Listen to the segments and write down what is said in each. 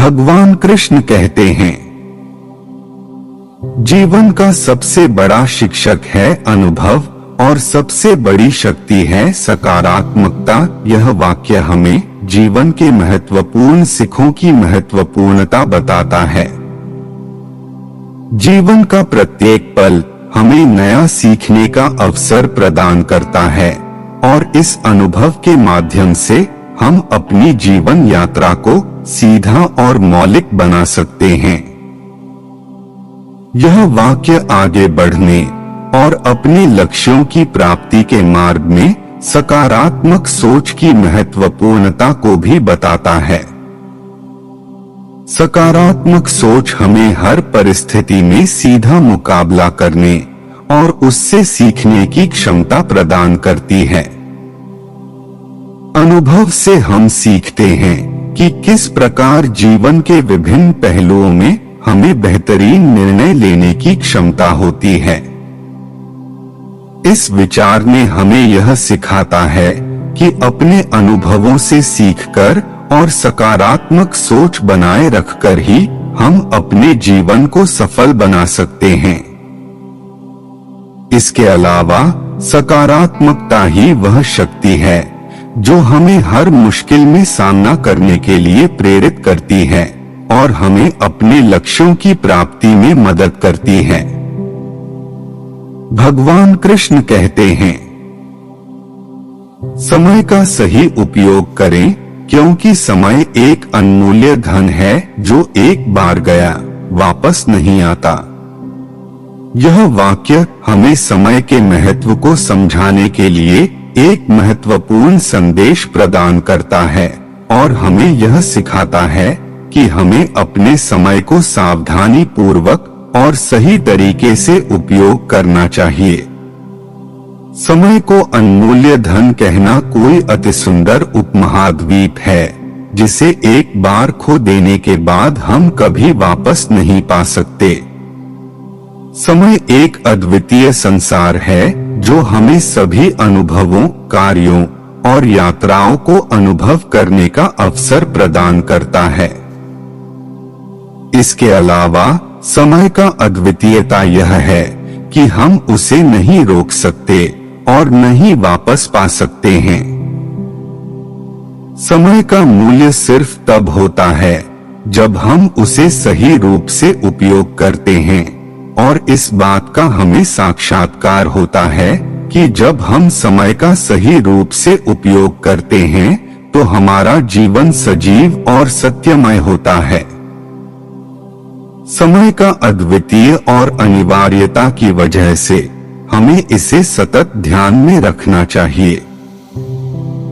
भगवान कृष्ण कहते हैं, जीवन का सबसे बड़ा शिक्षक है अनुभव और सबसे बड़ी शक्ति है सकारात्मकता। यह वाक्य हमें जीवन के महत्वपूर्ण सिखों की महत्वपूर्णता बताता है। जीवन का प्रत्येक पल हमें नया सीखने का अवसर प्रदान करता है और इस अनुभव के माध्यम से हम अपनी जीवन यात्रा को सीधा और मौलिक बना सकते हैं। यह वाक्य आगे बढ़ने और अपने लक्ष्यों की प्राप्ति के मार्ग में सकारात्मक सोच की महत्वपूर्णता को भी बताता है। सकारात्मक सोच हमें हर परिस्थिति में सीधा मुकाबला करने और उससे सीखने की क्षमता प्रदान करती है। अनुभव से हम सीखते हैं कि किस प्रकार जीवन के विभिन्न पहलुओं में हमें बेहतरीन निर्णय लेने की क्षमता होती है। इस विचार ने हमें यह सिखाता है कि अपने अनुभवों से सीखकर और सकारात्मक सोच बनाए रखकर ही हम अपने जीवन को सफल बना सकते हैं। इसके अलावा सकारात्मकता ही वह शक्ति है जो हमें हर मुश्किल में सामना करने के लिए प्रेरित करती है और हमें अपने लक्ष्यों की प्राप्ति में मदद करती है। भगवान कृष्ण कहते हैं, समय का सही उपयोग करें क्योंकि समय एक अनमूल्य धन है जो एक बार गया वापस नहीं आता। यह वाक्य हमें समय के महत्व को समझाने के लिए एक महत्वपूर्ण संदेश प्रदान करता है और हमें यह सिखाता है कि हमें अपने समय को सावधानी पूर्वक और सही तरीके से उपयोग करना चाहिए। समय को अनमूल्य धन कहना कोई अतिसुंदर उपमहाद्वीप है जिसे एक बार खो देने के बाद हम कभी वापस नहीं पा सकते। समय एक अद्वितीय संसार है जो हमें सभी अनुभवों, कार्यों और यात्राओं को अनुभव करने का अवसर प्रदान करता है। इसके अलावा समय का अद्वितीयता यह है कि हम उसे नहीं रोक सकते और नहीं वापस पा सकते हैं। समय का मूल्य सिर्फ तब होता है जब हम उसे सही रूप से उपयोग करते हैं और इस बात का हमें साक्षात्कार होता है कि जब हम समय का सही रूप से उपयोग करते हैं तो हमारा जीवन सजीव और सत्यमय होता है। समय का अद्वितीय और अनिवार्यता की वजह से हमें इसे सतत ध्यान में रखना चाहिए।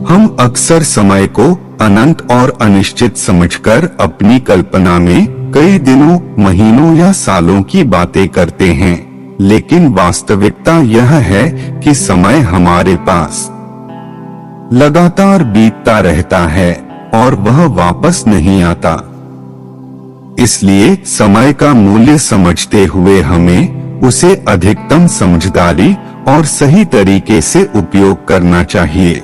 हम अक्सर समय को अनंत और अनिश्चित समझकर अपनी कल्पना में कई दिनों, महीनों या सालों की बातें करते हैं, लेकिन वास्तविकता यह है कि समय हमारे पास लगातार बीतता रहता है और वह वापस नहीं आता। इसलिए समय का मूल्य समझते हुए हमें उसे अधिकतम समझदारी और सही तरीके से उपयोग करना चाहिए।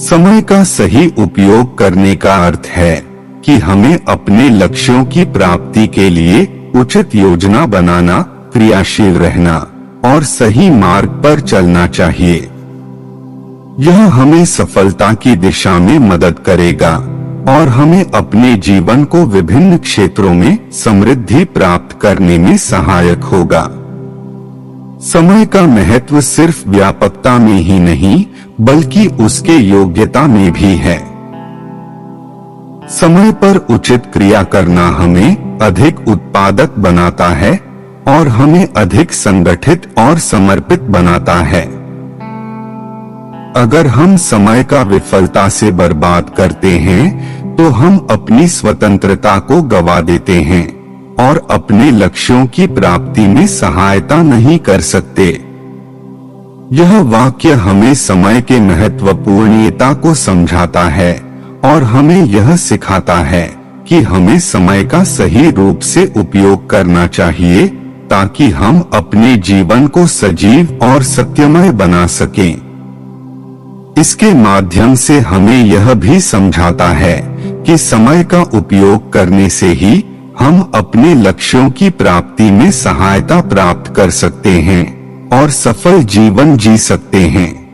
समय का सही उपयोग करने का अर्थ है कि हमें अपने लक्ष्यों की प्राप्ति के लिए उचित योजना बनाना, क्रियाशील रहना और सही मार्ग पर चलना चाहिए। यह हमें सफलता की दिशा में मदद करेगा और हमें अपने जीवन को विभिन्न क्षेत्रों में समृद्धि प्राप्त करने में सहायक होगा। समय का महत्व सिर्फ व्यापकता में ही नहीं बल्कि उसके योग्यता में भी है। समय पर उचित क्रिया करना हमें अधिक उत्पादक बनाता है और हमें अधिक संगठित और समर्पित बनाता है। अगर हम समय का विफलता से बर्बाद करते हैं तो हम अपनी स्वतंत्रता को गवा देते हैं और अपने लक्ष्यों की प्राप्ति में सहायता नहीं कर सकते। यह वाक्य हमें समय के महत्वपूर्णता को समझाता है और हमें यह सिखाता है कि हमें समय का सही रूप से उपयोग करना चाहिए ताकि हम अपने जीवन को सजीव और सत्यमय बना सकें। इसके माध्यम से हमें यह भी समझाता है कि समय का उपयोग करने से ही हम अपने लक्ष्यों की प्राप्ति में सहायता प्राप्त कर सकते हैं और सफल जीवन जी सकते हैं।